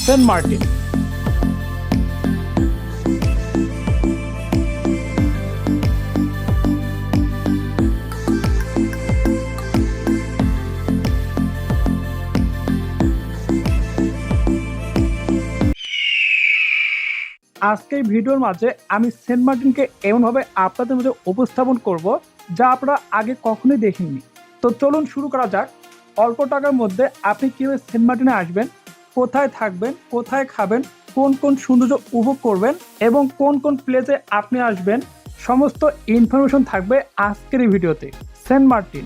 Saint Martin. আজকে এই ভিডিওর মাঝে আমি সেন্ট মার্টিনকে এমনভাবে আপনাদের মধ্যে উপস্থাপন করব যা আপনারা আগে কখনোই দেখেননি। তো চলুন শুরু করা যাক। অল্প টাকার মধ্যে আপনি কিভাবে সেন্ট মার্টিনে আসবেন, কোথায় থাকবেন, কোথায় খাবেন, কোন কোন সৌন্দর্য উপভোগ করবেন এবং কোন কোন প্লেসে আপনি আসবেন, সমস্ত ইনফরমেশন থাকবে আজকের এই ভিডিওতে। সেন্ট মার্টিন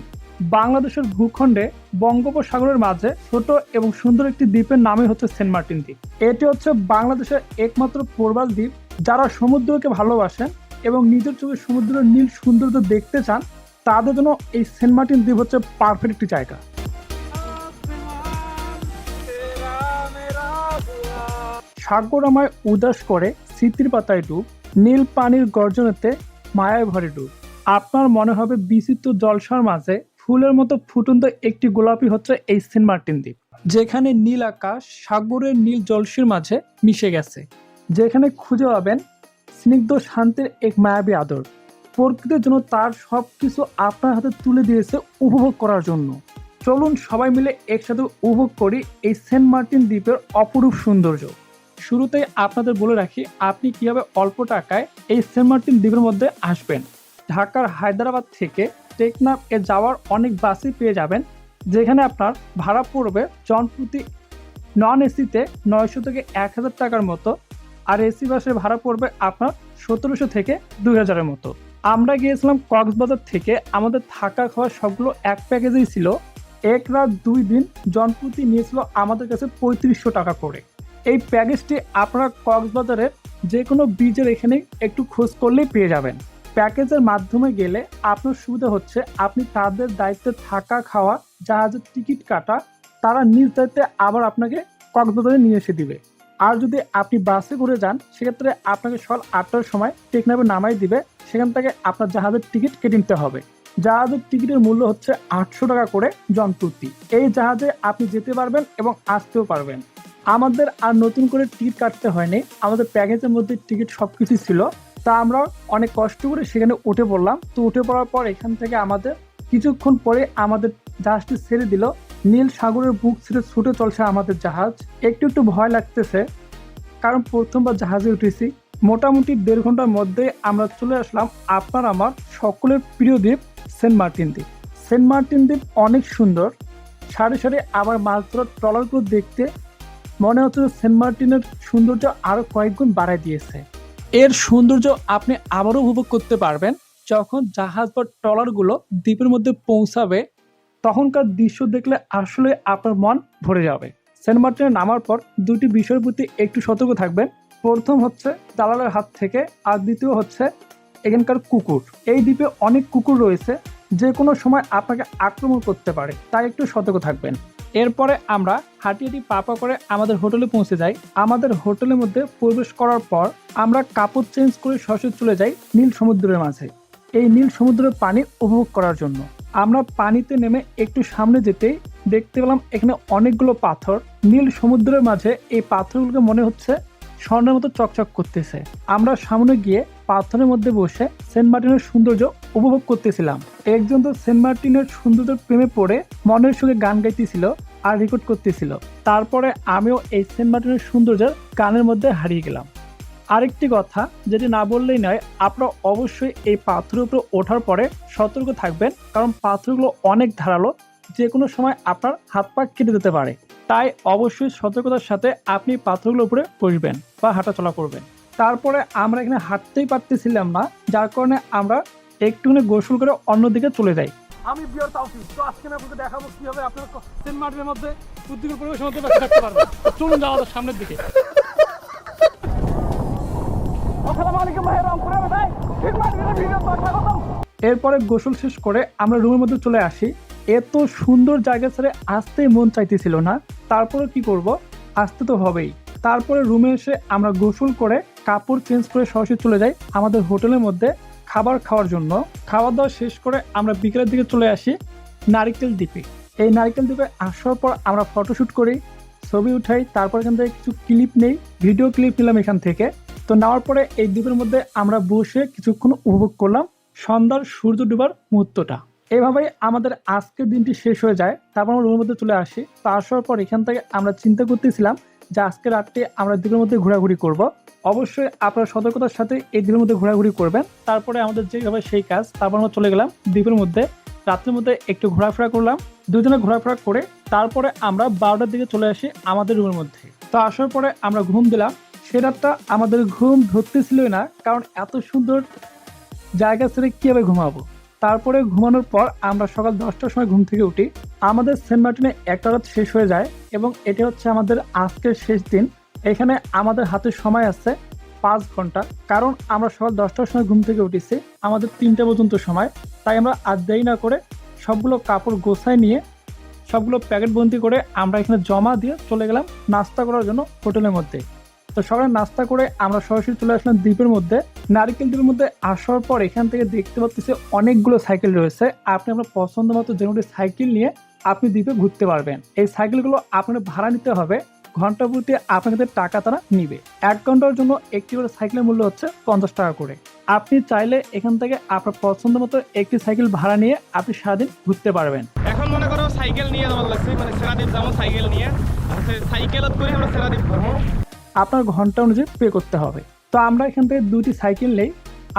বাংলাদেশের ভূখণ্ডে বঙ্গোপসাগরের মাঝে ছোট এবং সুন্দর একটি দ্বীপের নামই হচ্ছে সেন্ট মার্টিন দ্বীপ। এটি হচ্ছে বাংলাদেশের একমাত্র প্রবাল দ্বীপ। যারা সমুদ্রকে ভালোবাসেন এবং নিজের চোখে সমুদ্রের নীল সৌন্দর্য দেখতে চান, তাদের জন্য এই সেন্ট মার্টিন দ্বীপ হচ্ছে পারফেক্ট একটি জায়গা। সাগরমায় উদাস করে স্মৃতির পাতায় ডুব, নীল পানির গর্জনেতে মায়ায় ভরে ডুব। আপনার মনে হবে বিচিত্র জলসার মাঝে ফুলের মতো ফুটন্ত একটি গোলাপি হচ্ছে এই সেন্ট মার্টিন দ্বীপ, যেখানে নীল আকাশ সাগরের নীল জলসির মাঝে মিশে গেছে, যেখানে খুঁজে পাবেন স্নিগ্ধ শান্তির এক মায়াবী আদর। প্রকৃতির জন্য তার সবকিছু আপনার হাতে তুলে দিয়েছে উপভোগ করার জন্য। চলুন সবাই মিলে একসাথে উপভোগ করি এই সেন্ট মার্টিন দ্বীপের অপরূপ সৌন্দর্য। শুরুতেই আপনাদের বলে রাখি, আপনি কিভাবে অল্প টাকায় এই সেন্ট মার্টিন দ্বীপের মধ্যে আসবেন। ঢাকার হায়দ্রাবাদ থেকে টেকনাফ এ যাওয়ার অনেক বাসই পেয়ে যাবেন, যেখানে আপনার ভাড়া পড়বে জনপ্রতি নন এসিতে 900 থেকে 1000 টাকার মতো, আর এসি বাসের ভাড়া পড়বে আপনার 1700 থেকে 2000-এর মতো। আমরা গিয়েছিলাম কক্সবাজার থেকে, আমাদের থাকা খাওয়া সবগুলো এক প্যাকেজেই ছিল। এক রাত 2 দিন জনপ্রতি নিয়েছিল আমাদের কাছে 3500 টাকা করে। এই প্যাকেজটি আপনারা কক্সবাজারের যে কোনো বিচের এখানে একটু খোঁজ করলেই পেয়ে যাবেন। প্যাকেজের মাধ্যমে গেলে আপনার সুবিধা হচ্ছে আপনি তাদের দায়িত্বে থাকা খাওয়া, জাহাজের টিকিট কাটা, তারা নিজ দায়িত্বে আবার আপনাকে কক্সবাজারে নিয়ে এসে দিবে। আর যদি আপনি বাসে করে যান, সেক্ষেত্রে আপনাকে সকাল 8টার সময় টেকনাফে নামাই দিবে, সেখান থেকে আপনার জাহাজের টিকিট কেটে নিতে হবে। জাহাজের টিকিটের মূল্য হচ্ছে 800 টাকা করে জনপ্রতি। এই জাহাজে আপনি যেতে পারবেন এবং আসতেও পারবেন। আমাদের আর নতুন করে টিকিট কাটতে হয়নি, আমাদের প্যাকেজের মধ্যে টিকিট সবকিছু ছিল। তা আমরা অনেক কষ্ট করে সেখানে উঠে পড়লাম। তো উঠে পড়ার পর এখান থেকে আমাদের কিছুক্ষণ পরে আমাদের জাহাজটি ছেড়ে দিল। নীল সাগরের বুক ছেড়ে ছুটে চলছে আমাদের জাহাজ। একটু একটু ভয় লাগতেছে, কারণ প্রথমবার জাহাজে উঠেছি। মোটামুটি 1.5 ঘন্টার মধ্যে আমরা চলে আসলাম আপনার আমার সকলের প্রিয় দ্বীপ সেন্ট মার্টিন দ্বীপ। সেন্ট মার্টিন দ্বীপ অনেক সুন্দর। সারি সারি আবার মাছ ধরার ট্রলারগুলো দেখতে মনে হচ্ছে সেন্ট মার্টিনের সৌন্দর্য আরো কয়েক গুণ বাড়ায় দিয়েছে। এর সৌন্দর্য আপনি আবারও উপভোগ করতে পারবেন যখন জাহাজ বা ট্রলারগুলো দ্বীপের মধ্যে পৌঁছাবে। তখনকার দৃশ্য দেখলে আসলে আপনার মন ভরে যাবে। সেন্ট মার্টিনে নামার পর 2টি বিষয়ের প্রতি একটু সতর্ক থাকবেন। প্রথম হচ্ছে দালালের হাত থেকে, আর দ্বিতীয় হচ্ছে এখানকার কুকুর। এই দ্বীপে অনেক কুকুর রয়েছে, যে কোনো সময় আপনাকে আক্রমণ করতে পারে, তাই একটু সতর্ক থাকবেন। এরপরে আমরা হাঁটি হাঁটি পাপা করে আমাদের হোটেলে পৌঁছে যাই। আমাদের হোটেলের মধ্যে প্রবেশ করার পর আমরা কাপড় চেঞ্জ করে সরাসরি চলে যাই নীল সমুদ্রের মাঝে, এই নীল সমুদ্রের পানি উপভোগ করার জন্য। আমরা পানিতে নেমে একটু সামনে যেতেই দেখতে পেলাম এখানে অনেকগুলো পাথর। নীল সমুদ্রের মাঝে এই পাথরগুলোকে মনে হচ্ছে স্বর্ণের মতো চকচক করতেছে। আমরা সামনে গিয়ে পাথরের মধ্যে বসে সেন্ট মার্টিনের সৌন্দর্য উপভোগ করতেছিলাম। একজন তো সেন্ট মার্টিনের সৌন্দর্যের প্রেমে পড়ে মনের সঙ্গে গান গাইতেছিল আর রেকর্ড করতেছিল। তারপরে আমিও এই সেন্ট মার্টিনের সৌন্দর্যের গানের মধ্যে হারিয়ে গেলাম। আরেকটি কথা যেটি না বললেই নয়, আপনারা অবশ্যই এই পাথরের উপরে ওঠার পরে সতর্ক থাকবেন, কারণ পাথরগুলো অনেক ধারালো, যে কোনো সময় আপনার হাত পা কেটে দিতে পারে। তাই অবশ্যই সতর্কতার সাথে আপনি পাথরগুলোর উপরে বসবেন বা হাঁটাচলা করবেন। তারপরে আমরা এখানে হাঁটতেই পারতেছিলাম না, যার কারণে আমরা একটুখানি গোসল করে অন্যদিকে চলে যাই। আমি বিয়ার তাওফিক, তো আজকে আমি আপনাকে দেখাবো কিভাবে আপনারা সেন্ট মার্টিনের মধ্যে উদ্যোগের পরিবেশের মধ্যে বেঁচে থাকতে পারবেন। চলুন যাওয়া যাক সামনের দিকে। এরপরে গোসল শেষ করে আমরা রুমের মধ্যে চলে আসি। এত সুন্দর জায়গা ছেড়ে আসতেই মন চাইতেছিল না, তারপরে কি করব, আসতে তো হবেই। তারপরে রুমে এসে আমরা গোসল করে কাপড় চেঞ্জ করে সরাসরি চলে যাই আমাদের হোটেলের মধ্যে খাবার খাওয়ার জন্য। খাওয়া দাওয়া শেষ করে আমরা বিকেলের দিকে চলে আসি নারিকেল দ্বীপে। এই নারিকেল দ্বীপে আসার পর আমরা ফটোশ্যুট করি, ছবি উঠাই, তারপর এখান থেকে কিছু ক্লিপ নেই, ভিডিও ক্লিপ নিলাম এখান থেকে। তো নেওয়ার পরে এই দ্বীপের মধ্যে আমরা বসে কিছুক্ষণ উপভোগ করলাম সন্ধ্যার সূর্য ডুবার মুহূর্তটা। এভাবেই আমাদের আজকের দিনটি শেষ হয়ে যায়। তারপর আমরা রুমের মধ্যে চলে আসি। তো আসার পর এখান থেকে আমরা চিন্তা করতেছিলাম যে আজকে রাতটি আমরা দ্বীপের মধ্যে ঘোরাঘুরি করব। অবশ্যই আপনারা সতর্কতার সাথে এই দ্বীপের মধ্যে ঘোরাঘুরি করবেন। তারপরে আমাদের যেভাবে সেই কাজ, তারপর আমরা চলে গেলাম দ্বীপের মধ্যে। রাত্রের মধ্যে একটু ঘোরাফেরা করলাম, দুজনে ঘোরাফেরা করে তারপরে আমরা 12টার দিকে চলে আসি আমাদের রুমের মধ্যে। তো আসার পরে আমরা ঘুম দিলাম। সে রাতটা আমাদের ঘুম ধরতেছিলই না, কারণ এত সুন্দর জায়গা ছেড়ে কিভাবে ঘুমাবো। তারপরে ঘুমানোর পর আমরা সকাল 10টার সময় ঘুম থেকে উঠি। আমাদের সেন্ট মার্টিনে একটা রাত শেষ হয়ে যায় এবং এটি হচ্ছে আমাদের আজকের শেষ দিন। এখানে আমাদের হাতে সময় আছে 5 ঘন্টা, কারণ আমরা সকাল 10টার সময় ঘুম থেকে উঠেছি, আমাদের 3টা পর্যন্ত সময়। তাই আমরা আর দেরি না করে সবগুলো কাপড় গোছায় নিয়ে সবগুলো প্যাকেট বন্দি করে আমরা এখানে জমা দিয়ে চলে গেলাম নাস্তা করার জন্য হোটেলের মধ্যে। তো সকালে নাস্তা করে আমরা সরাসরি চলে আসলাম দ্বীপের মধ্যে। নারিকেল দ্বীপের মধ্যে আসার পর এখান থেকে দেখতে পাচ্ছি অনেকগুলো সাইকেল রয়েছে। আপনি আপনার পছন্দ মতো যে কোনো সাইকেল নিয়ে আপনি দ্বীপে ঘুরতে পারবেন। এই সাইকেলগুলো আপনার ভাড়া নিতে হবে, ঘন্টা প্রতি আপনাদের টাকা তারা নিবে। 1 ঘন্টার জন্য একটি করে সাইকেলের মূল্য হচ্ছে 50 টাকা করে। আপনি চাইলে এখান থেকে আপনার পছন্দ মতো একটি সাইকেল ভাড়া নিয়ে আপনি সারাদিন ঘুরতে পারবেন। এখন মনে করো সাইকেল নিয়ে আমার লাগছে, মানে সেরাদ্বীপ যাবো সাইকেল নিয়ে, সাইকেলত করে আমরা সেরাদ্বীপ ঘুরবো। আপনার ঘন্টা অনুযায়ী পে করতে হবে। তো আমরা এখান থেকে 2টি সাইকেল নেই।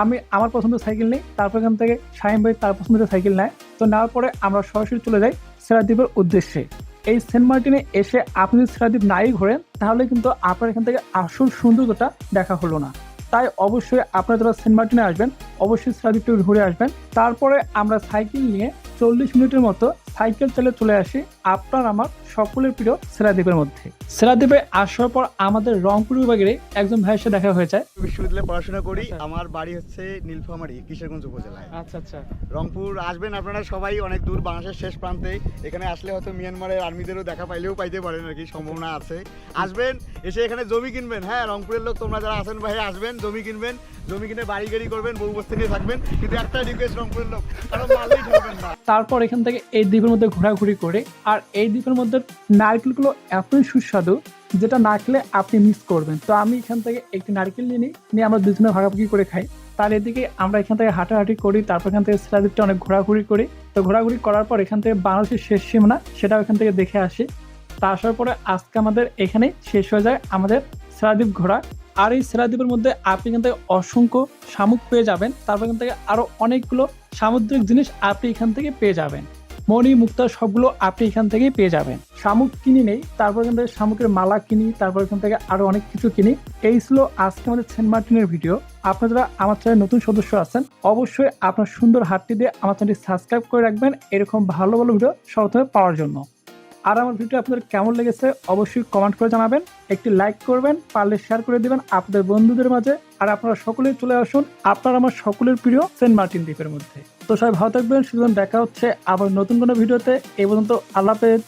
আমি আমার পছন্দের সাইকেল নেই, তারপর এখান থেকে শাহিম ভাই তার পছন্দের সাইকেল নেয়। তো নেওয়ার পরে আমরা সরাসরি চলে যাই সেরাদ্বীপের উদ্দেশ্যে। এই সেন্ট মার্টিনে এসে আপনি যদি সেরাদ্বীপ নাই ঘোরেন তাহলে কিন্তু আপনার এখান থেকে আসল সৌন্দর্যটা দেখা হলো না। তাই অবশ্যই আপনারা যারা সেন্ট মার্টিনে আসবেন অবশ্যই সেরাদ্বীপটা ঘুরে আসবেন। তারপরে আমরা সাইকেল নিয়ে 40 মিনিটের মতো সাইকেল চালিয়ে চলে আসি আপনার আমার সকলের প্রিয় সেরাদ্বীপের মধ্যে। সেরাদ্বীপে আসার পর আমাদের রংপুর বিভাগের একজন ভাইয়ের সাথে দেখা হয়ে যায়। বিশ্ববিদ্যালয়ে পড়াশোনা করি। আমার বাড়ি হচ্ছে নীলফামারী, কিশোরগঞ্জ উপজেলায়। আচ্ছা আচ্ছা, রংপুর আসবেন আপনারা সবাই, অনেক দূর, বাংলাদেশের শেষ প্রান্তে। এখানে আসলে হয়তো মিয়ানমারের আর্মিদেরও দেখা পাইলেও পাইতে পারেন আর কি, সম্ভাবনা আছে। আসবেন, এসে এখানে জমি কিনবেন। হ্যাঁ, রংপুরের লোক তোমরা যারা আছেন ভাই আসবেন, জমি কিনবেন, জমি কিনে বাড়ি গাড়ি করবেন, বউ বস্তি নিয়ে থাকবেন। কিন্তু একটা রিকোয়েস্ট রংপুরের লোক, কারণ মালই ঠকবেন না। তারপর এখান থেকে এই দ্বীপের মধ্যে ঘোরাঘুরি করে, আর এই দ্বীপের মধ্যে নারকেলগুলো এতই সুস্বাদু যেটা না খেলে আপনি মিস করবেন। তো আমি এখান থেকে একটি নারকেল নিয়ে আমরা দুজনে ভাগাভাগি করে খাই। তার এদিকে আমরা এখান থেকে হাঁটাহাঁটি করি, তারপর এখান থেকে সেরাদ্বীপটা অনেক ঘোরাঘুরি করি। তো ঘোরাঘুরি করার পর এখান থেকে বাংলাদেশের শেষ সীমানা সেটাও এখান থেকে দেখে আসি। তা আসার পরে আজকে আমাদের এখানে শেষ হয়ে যায় আমাদের সেরাদ্বীপ ঘোরা। আর এই সেরাদ্বীপের মধ্যে আপনি এখান থেকে অসংখ্য শামুক পেয়ে যাবেন। তারপর এখান থেকে আরো অনেকগুলো সামুদ্রিক জিনিস আপনি এখান থেকে পেয়ে যাবেন। মণি মুক্তা সবগুলো আপনি এখান থেকেই পেয়ে যাবেন। শামুক কিনি নেই, তারপর এখান থেকে শামুকের মালা কিনি, তারপর এখান থেকে আরো অনেক কিছু কিনি। এই ছিল আজকে আমাদের সেন্ট মার্টিনের ভিডিও। আপনারা যারা আমার চ্যানেল নতুন সদস্য আছেন অবশ্যই আপনার সুন্দর হাতটি দিয়ে আমার চ্যানেলটি সাবস্ক্রাইব করে রাখবেন এরকম ভালো ভালো ভিডিও সর্বপ্রথমে পাওয়ার জন্য। আর আমার ভিডিও আপনাদের কেমন লেগেছে অবশ্যই কমেন্ট করে জানাবেন, একটি লাইক করবেন, পারলে শেয়ার করে দিবেন আপনাদের বন্ধুদের মাঝে। আর আপনারা সকলেই চলে আসুন আপনার আমার সকলের প্রিয় সেন্ট মার্টিন দ্বীপের মধ্যে। তো সবাই ভালো থাকবেন, সুতরাং দেখা হচ্ছে আবার নতুন কোনো ভিডিওতে। এই পর্যন্ত আল্লাহ হাফেজ।